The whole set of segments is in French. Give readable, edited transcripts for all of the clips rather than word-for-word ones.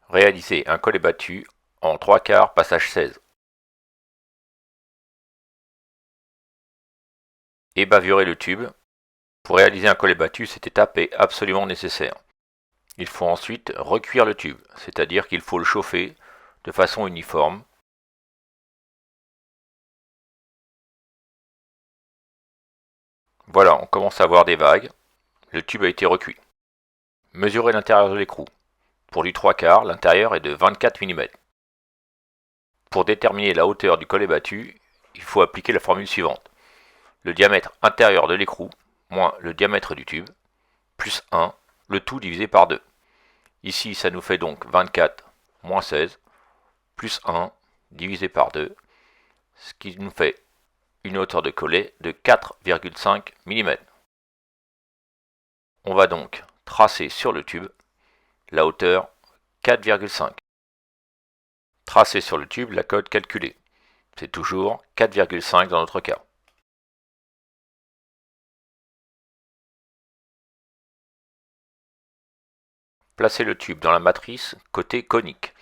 Réaliser un collet battu en 3/4 passage 16. Et bavurer le tube. Pour réaliser un collet battu, cette étape est absolument nécessaire. Il faut ensuite recuire le tube, c'est-à-dire qu'il faut le chauffer de façon uniforme. Voilà, on commence à voir des vagues. Le tube a été recuit. Mesurez l'intérieur de l'écrou. Pour du 3/4, l'intérieur est de 24 mm. Pour déterminer la hauteur du collet battu, il faut appliquer la formule suivante. Le diamètre intérieur de l'écrou moins le diamètre du tube, plus 1, le tout divisé par 2. Ici, ça nous fait donc 24 moins 16, plus 1 divisé par 2, ce qui nous fait une hauteur de collet de 4,5 mm. On va donc tracer sur le tube la hauteur 4,5. Tracer sur le tube la cote calculée. C'est toujours 4,5 dans notre cas. Placez le tube dans la matrice côté conique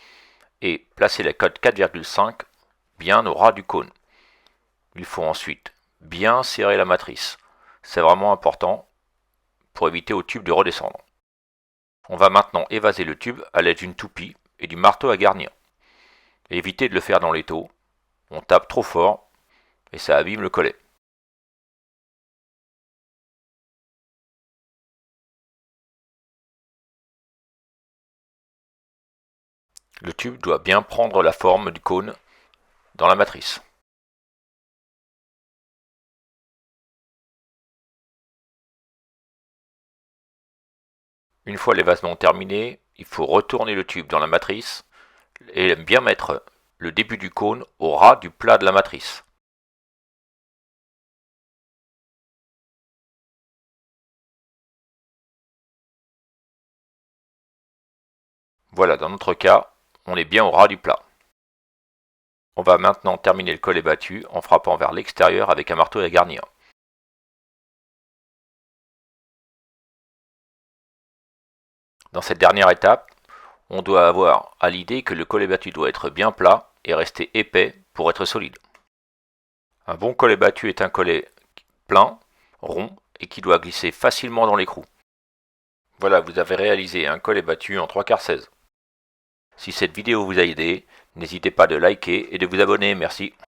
et placez la cote 4,5 bien au ras du cône. Il faut ensuite bien serrer la matrice. C'est vraiment important pour éviter au tube de redescendre. On va maintenant évaser le tube à l'aide d'une toupie et du marteau à garnir. Évitez de le faire dans l'étau, on tape trop fort et ça abîme le collet. Le tube doit bien prendre la forme du cône dans la matrice. Une fois l'évasement terminé, il faut retourner le tube dans la matrice et bien mettre le début du cône au ras du plat de la matrice. Voilà, dans notre cas, on est bien au ras du plat. On va maintenant terminer le collet battu en frappant vers l'extérieur avec un marteau à garnir. Dans cette dernière étape, on doit avoir à l'idée que le collet battu doit être bien plat et rester épais pour être solide. Un bon collet battu est un collet plein, rond et qui doit glisser facilement dans l'écrou. Voilà, vous avez réalisé un collet battu en 3/4 16. Si cette vidéo vous a aidé, n'hésitez pas de liker et de vous abonner, merci.